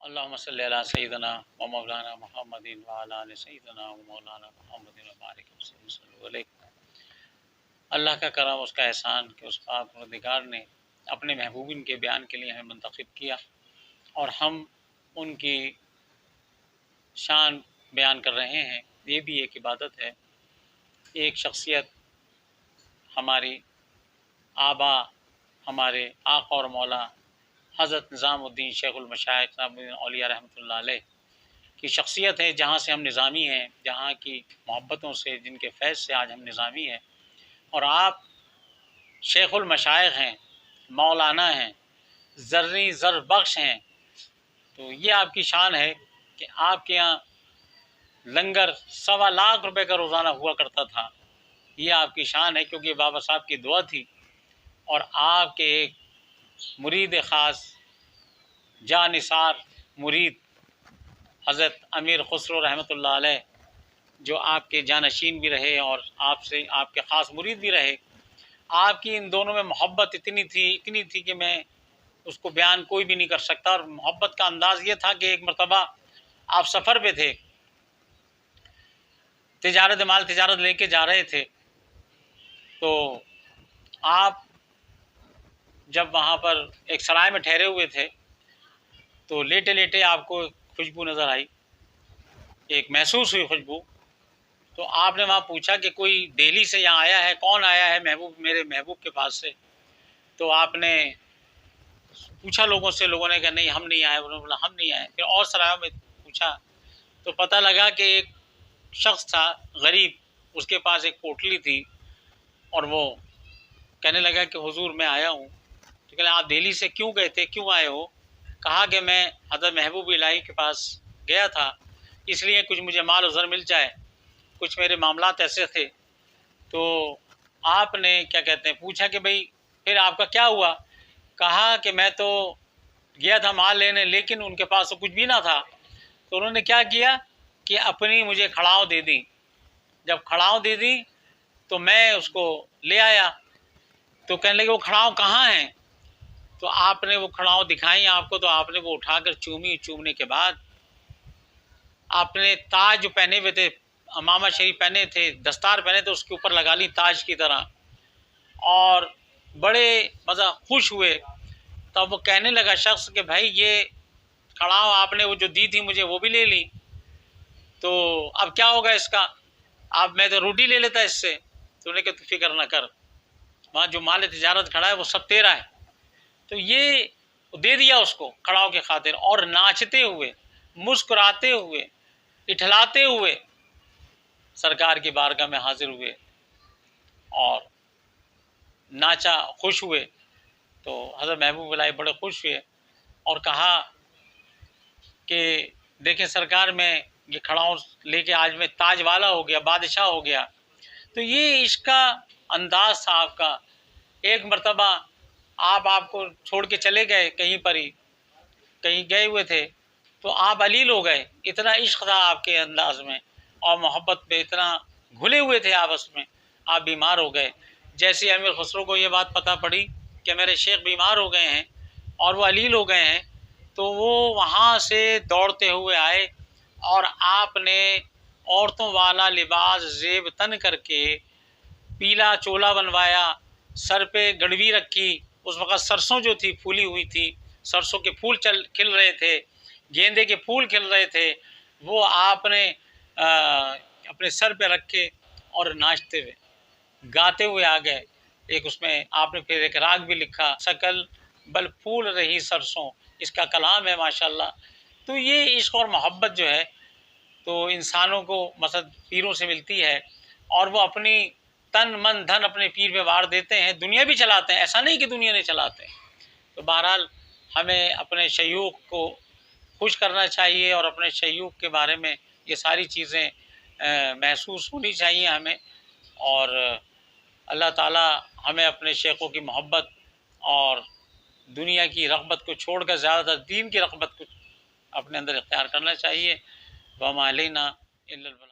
अल्लाहुम्मा सल्लि अला सय्यिदना व मौलाना मुहम्मदिन व अला आलि सय्यिदना व मौलाना मुहम्मदिन व बारिक वसल्लम अलैहि। अल्लाह का करम, उसका एहसान कि उस पाक परवरदिगार ने अपने महबूबिन के बयान के लिए हमें मुंतखब किया और हम उनकी शान बयान कर रहे हैं। ये भी एक इबादत है। एक शख्सियत हमारी आबा, हमारे आका और मौला हज़रत निज़ामुद्दीन शेखुल मशाइख़ निज़ामुद्दीन औलिया रहमतुल्लाह अलैह की शख्सियत है, जहाँ से हम निज़ामी हैं, जहाँ की मोहब्बतों से, जिनके फैज़ से आज हम निज़ामी हैं। और आप शेखुल मशाइख़ हैं, मौलाना हैं, ज़र्री ज़र बख्श हैं। तो ये आपकी शान है कि आपके यहाँ लंगर 1.25 लाख रुपए का रोज़ाना हुआ करता था। ये आपकी शान है क्योंकि बाबा साहब की दुआ थी और आपके एक मुरीद ख़ास जानिसार मुरीद हज़रत अमीर खुसरो रहमतुल्लाह अलैह, जो आपके जानशीन भी रहे और आपसे आपके ख़ास मुरीद भी रहे, आपकी इन दोनों में मोहब्बत इतनी थी कि मैं उसको बयान कोई भी नहीं कर सकता। और मोहब्बत का अंदाज़ ये था कि एक मरतबा आप सफ़र पे थे, माल तिजारत लेके जा रहे थे, तो आप जब वहाँ पर एक सराय में ठहरे हुए थे तो लेटे लेटे आपको खुशबू नज़र आई, एक महसूस हुई खुशबू। तो आपने वहाँ पूछा कि कोई दिल्ली से यहाँ आया है, कौन आया है महबूब, मेरे महबूब के पास से? तो आपने पूछा लोगों से, लोगों ने कहा नहीं हम नहीं आए, उन्होंने बोला हम नहीं आए। फिर और सरायों में पूछा तो पता लगा कि एक शख्स था गरीब, उसके पास एक पोटली थी और वो कहने लगा कि हुजूर मैं आया हूँ। तो कहले आप दिल्ली से क्यों गए थे, क्यों आए हो? कहा कि मैं हज़रत महबूब इलाही के पास गया था, इसलिए कुछ मुझे माल उज़र मिल जाए, कुछ मेरे मामलात ऐसे थे। तो आपने क्या कहते हैं पूछा कि भाई फिर आपका क्या हुआ? कहा कि मैं तो गया था माल लेने, लेकिन उनके पास तो कुछ भी ना था। तो उन्होंने क्या किया कि अपनी मुझे खड़ाव दे दी। जब खड़ाव दे दी तो मैं उसको ले आया। तो कहने लगे वो खड़ाव कहाँ हैं? तो आपने वो खड़ाव दिखाई आपको, तो आपने वो उठाकर चूमी। चूमने के बाद आपने ताज जो पहने हुए थे, अमामा शरीफ पहने थे, दस्तार पहने थे, उसके ऊपर लगा ली ताज की तरह और बड़े मज़ा खुश हुए। तब वो कहने लगा शख्स कि भाई ये खड़ाव आपने वो जो दी थी मुझे वो भी ले ली, तो अब क्या होगा इसका? अब मैं तो रोटी ले लेता इससे। तो उन्होंने कहा तू फिक्र ना कर, वहाँ जो माल तिजारत खड़ा है वो सब तेरा है। तो ये दे दिया उसको खड़ाव के खातिर, और नाचते हुए, मुस्कुराते हुए, इठलाते हुए सरकार की बारगाह में हाजिर हुए और नाचा, खुश हुए। तो हज़रत महबूब इलाही बड़े खुश हुए और कहा कि देखें सरकार, मैं ये खड़ाऊँ लेके आज मैं ताज वाला हो गया, बादशाह हो गया। तो ये इसका अंदाज़ था आपका। एक मरतबा आपको छोड़ के चले गए कहीं पर ही, कहीं गए हुए थे, तो आप अलील हो गए। इतना इश्क था आपके अंदाज में और मोहब्बत में इतना घुले हुए थे आपस में, आप बीमार हो गए। जैसे अमीर खुसरो को ये बात पता पड़ी कि मेरे शेख बीमार हो गए हैं और वो अलील हो गए हैं, तो वो वहाँ से दौड़ते हुए आए और आपने औरतों वाला लिबास ज़ेब तन करके पीला चोला बनवाया, सर पे गड़वी रखी। उस वक़्त सरसों जो थी फूली हुई थी, सरसों के फूल खिल रहे थे, गेंदे के फूल खिल रहे थे, वो आपने अपने सर पे रखे और नाचते हुए, गाते हुए आ गए। एक उसमें आपने फिर एक राग भी लिखा, सकल बल फूल रही सरसों, इसका कलाम है माशाल्लाह। तो ये इश्क और मोहब्बत जो है तो इंसानों को मसद पीरों से मिलती है और वो अपनी तन मन धन अपने पीर पे वार देते हैं, दुनिया भी चलाते हैं, ऐसा नहीं कि दुनिया नहीं चलाते। तो बहरहाल हमें अपने शयूख को खुश करना चाहिए और अपने शयूख के बारे में ये सारी चीज़ें महसूस होनी चाहिए हमें। और अल्लाह ताला हमें अपने शेखों की मोहब्बत और दुनिया की रग़बत को छोड़कर ज़्यादातर दीन की रग़बत को अपने अंदर इख्तियार करना चाहिए। वमा अलैना इल्लल बलाग।